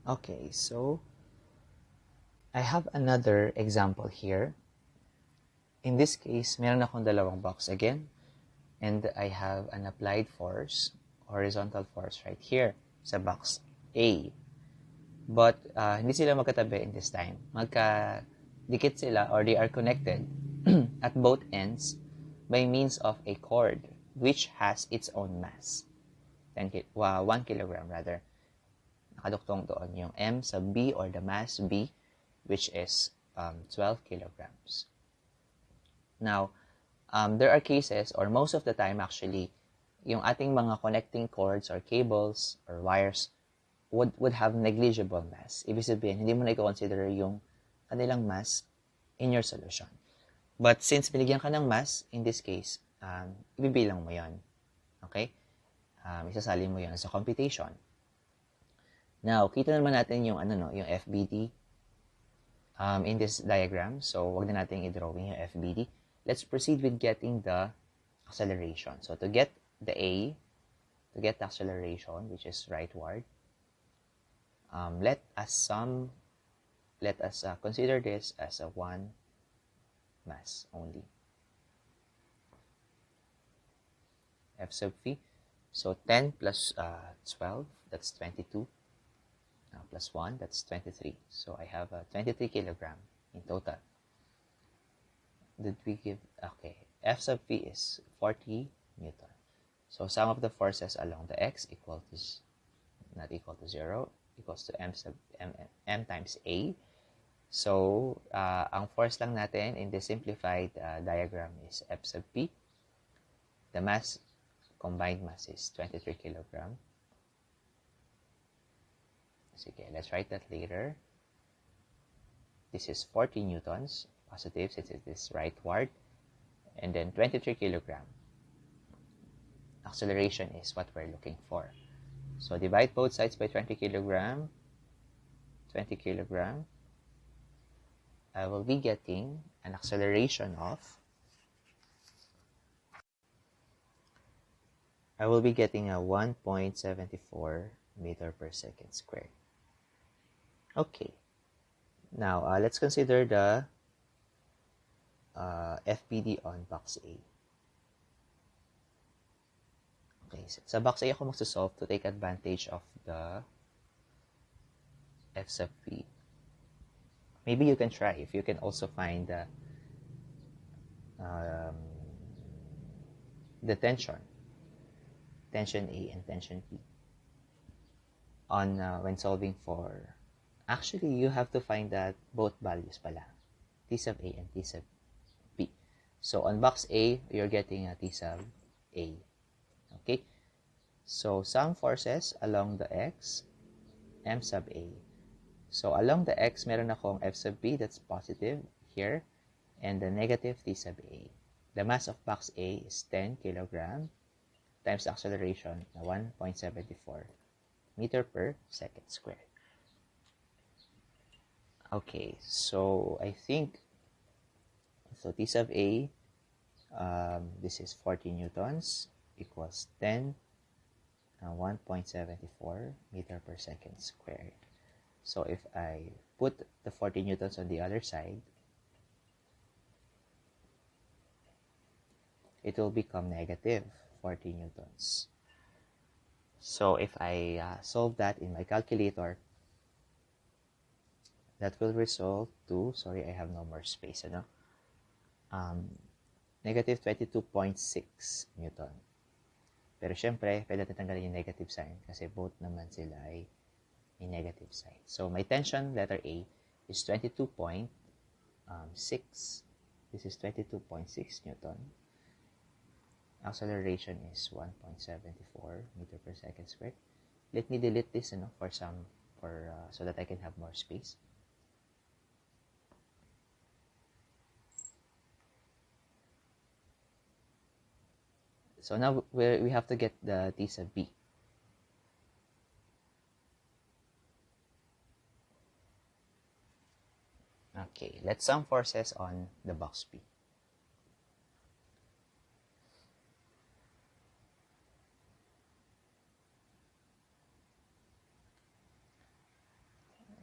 Okay, so I have another example here. In this case, meron akong dalawang box again, and I have an applied force, horizontal force right here sa box A. But hindi sila magkatabi in this time. Magkadikit sila or they are connected at both ends by means of a cord which has its own mass. 1 kilogram rather. Nakaduktong doon yung M sub B or the mass B which is 12 kilograms. Now, there are cases or most of the time actually, yung ating mga connecting cords or cables or wires would have negligible mass. Ibig sabihin, hindi mo na i-consider yung kanilang mass in your solution. But since binigyan ka ng mass, in this case, ibibilang mo yon. Okay? Isasali mo yon sa computation. Now, kita naman natin yung, yung FBD in this diagram. So, wag na natin i-drawing yung FBD. Let's proceed with getting the acceleration. So, to get the acceleration, which is rightward, let us consider this as a one mass only. F sub v. So 10 plus 12, that's 22. Plus 1, that's 23. So I have 23 kilogram in total. Did we give... Okay. F sub v is 40 Newton. So sum of the forces along the x not equal to 0, equals to m times A. So, ang force lang natin in the simplified diagram is F sub P. The mass, combined mass is 23 kilogram. Sige, let's write that later. This is 40 newtons, positive since it is rightward. And then 23 kilogram. Acceleration is what we're looking for. So, divide both sides by 20 kilogram. 20 kilogram. I will be getting an acceleration of... I will be getting a 1.74 meter per second squared. Okay. Now, let's consider the FBD on box A. Okay, so sa box A ako magsasolve to take advantage of the F sub V. Maybe you can try if you can also find the tension A and tension B on when solving for... Actually, you have to find that both values pala, T sub A and T sub B. So on box A, you're getting a T sub A. Okay? So some forces along the X, M sub A. So along the X, meron akong F sub B that's positive here, and the negative T sub A. The mass of box A is 10 kilogram times acceleration na 1.74 meter per second squared. Okay, so I think, so T sub A, this is 40 newtons equals 10 1.74 meter per second squared. So if I put the 40 newtons on the other side, it will become negative 40 newtons. So if I solve that in my calculator, that will result to, sorry, I have no more space, negative 22.6 Newton. Pero syempre, pwede natin tanggalin yung negative sign kasi both naman sila ay may negative sign. So my tension, letter A, is 22.6. This is 22.6 Newton. Acceleration is 1.74 meter per second squared. Let me delete this so that I can have more space. So now we have to get the T sub B. Okay, let's sum forces on the box B.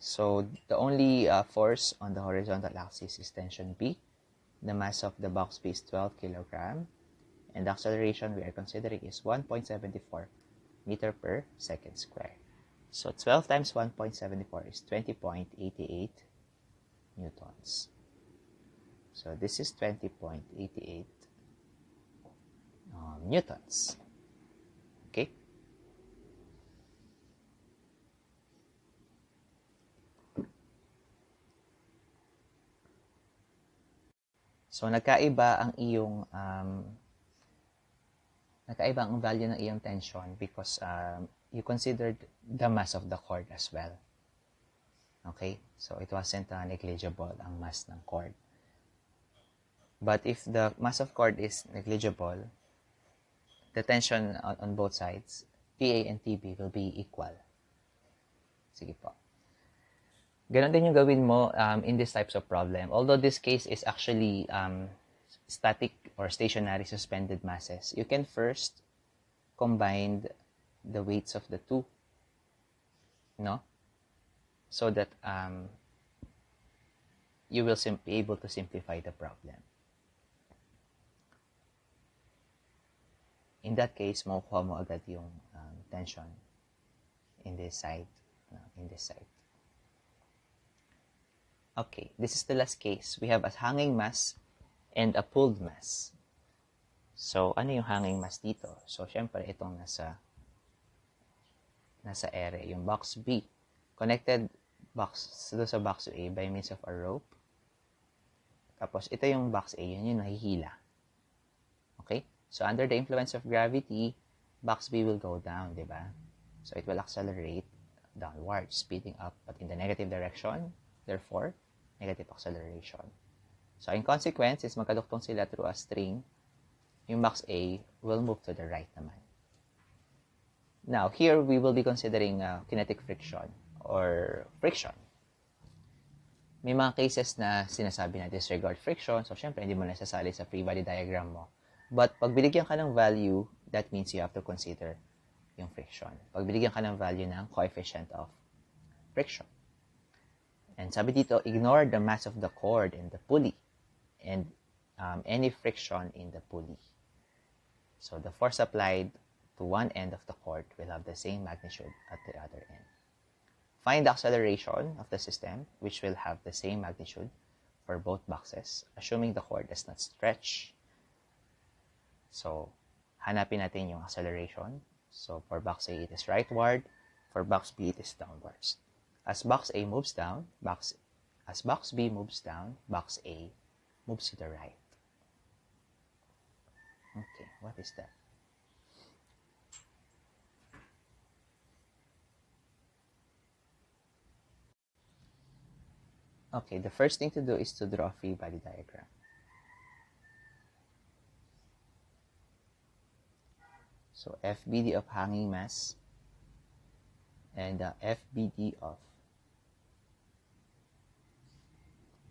So the only force on the horizontal axis is tension B. The mass of the box B is 12 kilogram. And the acceleration we are considering is 1.74 meter per second square. So 12 times 1.74 is 20.88 newtons. So this is 20.88 newtons. Okay? So nagkaiba ang iyong value ng iyong tension because you considered the mass of the cord as well. Okay? So it wasn't negligible ang mass ng cord. But if the mass of cord is negligible, the tension on both sides, TA and TB, will be equal. Sige po. Ganon din yung gawin mo in these types of problem. Although this case is actually static or stationary suspended masses, you can first combine the weights of the two, no? So that you will be able to simplify the problem. In that case, makukuha mo agad yung tension in this side. Okay, this is the last case. We have a hanging mass and a pulled mass. So, ano yung hanging mass dito? So, syempre, itong nasa ere, yung box B. Connected sa box A by means of a rope. Tapos, ito yung box A, yun yung nahihila. Okay? So, under the influence of gravity, box B will go down, di ba? So, it will accelerate downward, speeding up, but in the negative direction. Therefore, negative acceleration. So, in consequence, is magkaduktong sila through a string, yung box A will move to the right naman. Now, here we will be considering kinetic friction or friction. May mga cases na sinasabi na disregard friction, so syempre hindi mo nasasali sa free body diagram mo. But pag binigyan ka ng value, that means you have to consider yung friction. Pag binigyan ka ng value ng coefficient of friction. And sabi dito, ignore the mass of the cord and the pulley and any friction in the pulley. So the force applied to one end of the cord will have the same magnitude at the other end. Find the acceleration of the system, which will have the same magnitude for both boxes, assuming the cord does not stretch. So, hanapin natin yung acceleration. So, for box A, it is rightward. For box B, it is downwards. As box A moves down, as box B moves down, box A moves to the right. Okay, what is that? Okay, the first thing to do is to draw a free body diagram. So, FBD of hanging mass and FBD of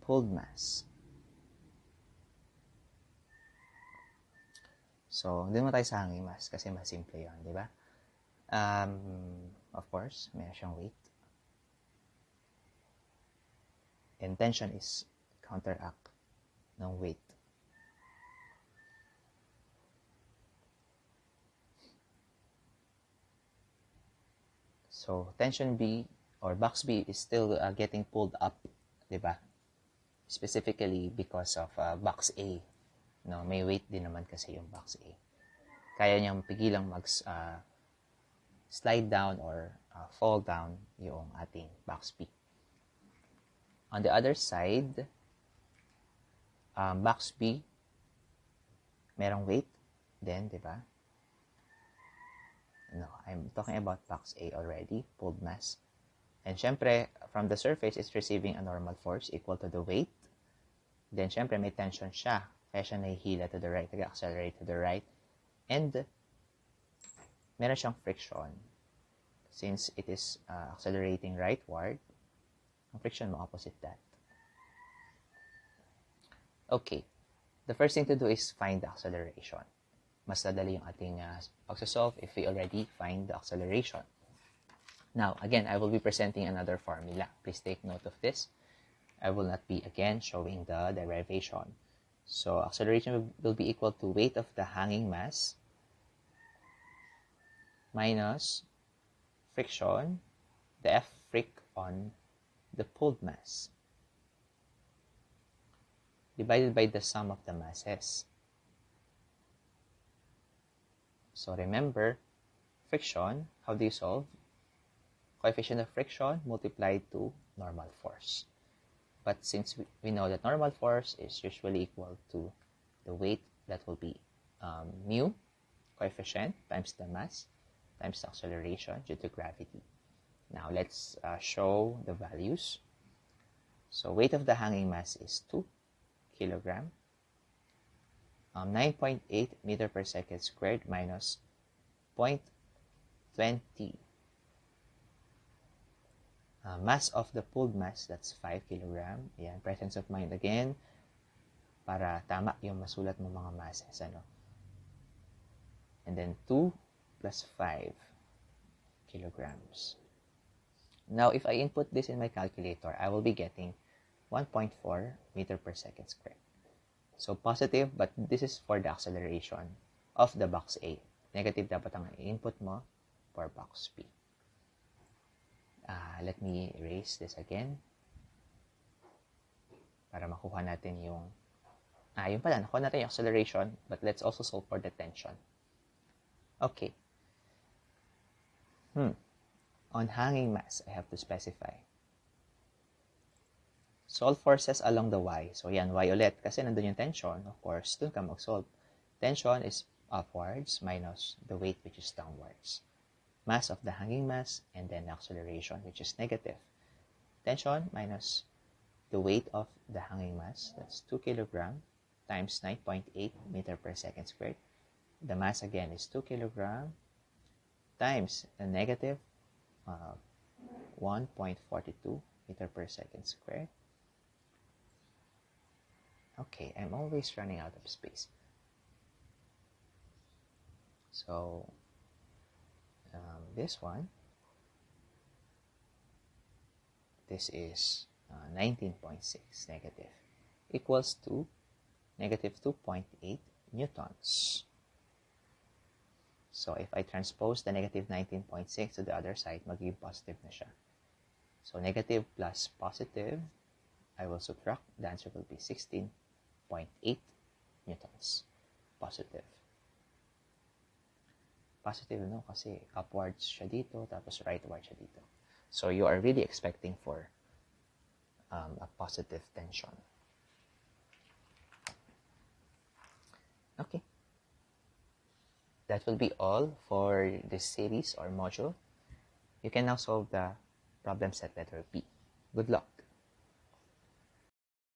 pulled mass. So, dun mo tayo sa hanging mass kasi mas simple yun, di ba? Of course, meron siyang weight. And tension is counteract ng weight. So, tension B or box B is still getting pulled up, di ba? Specifically because of box A. No, may weight din naman kasi yung box A. Kaya niyang pigilang slide down or fall down yung ating box B. On the other side, box B, merong weight then, di ba? No, I'm talking about box A already, pulled mass. And syempre, from the surface, it's receiving a normal force equal to the weight. Then, syempre, may tension siya. Kaya siya nahihila to the right, nag-accelerate to the right. And, meron siyang friction. Since it is accelerating rightward, ang friction mo opposite that. Okay. The first thing to do is find the acceleration. Mas nadali yung ating pagsasolve if we already find the acceleration. Now, again, I will be presenting another formula. Please take note of this. I will not be, again, showing the derivation. So, acceleration will be equal to weight of the hanging mass minus friction, the F fric on the pulled mass, divided by the sum of the masses. So, remember, friction, how do you solve? Coefficient of friction multiplied to normal force. But since we know that normal force is usually equal to the weight, that will be mu, coefficient, times the mass, times the acceleration due to gravity. Now, let's show the values. So, weight of the hanging mass is 2 kilogram. 9.8 meter per second squared minus 0.20 mass of the pulled mass, that's 5 kilogram. Ayan, presence of mind again, para tama yung masulat mo mga masses, ano? And then 2 plus 5 kilograms. Now, if I input this in my calculator, I will be getting 1.4 meter per second squared. So, positive, but this is for the acceleration of the box A. Negative dapat ang input mo for box B. Let me erase this again para makuha natin yung yun pala, nakuha natin yung acceleration, but let's also solve for the tension. Okay. On hanging mass, I have to specify. Solve forces along the Y. So, yan, Y ulit. Kasi nandun yung tension, of course, dun ka mag-solve. Tension is upwards minus the weight, which is downwards. Mass of the hanging mass, and then acceleration, which is negative. Tension minus the weight of the hanging mass, that's 2 kilogram times 9.8 meter per second squared. The mass again is 2 kilogram times the negative 1.42 meter per second squared. Okay, I'm always running out of space. So, this one, this is 19.6 negative, equals to negative 2.8 newtons. So, if I transpose the negative 19.6 to the other side, magiging positive na siya. So, negative plus positive, I will subtract. The answer will be 16.8 newtons. Positive. Positive, no? Kasi upwards siya dito, tapos rightward siya dito. So, you are really expecting for a positive tension. Okay. That will be all for this series or module. You can now solve the problem set letter B. Good luck.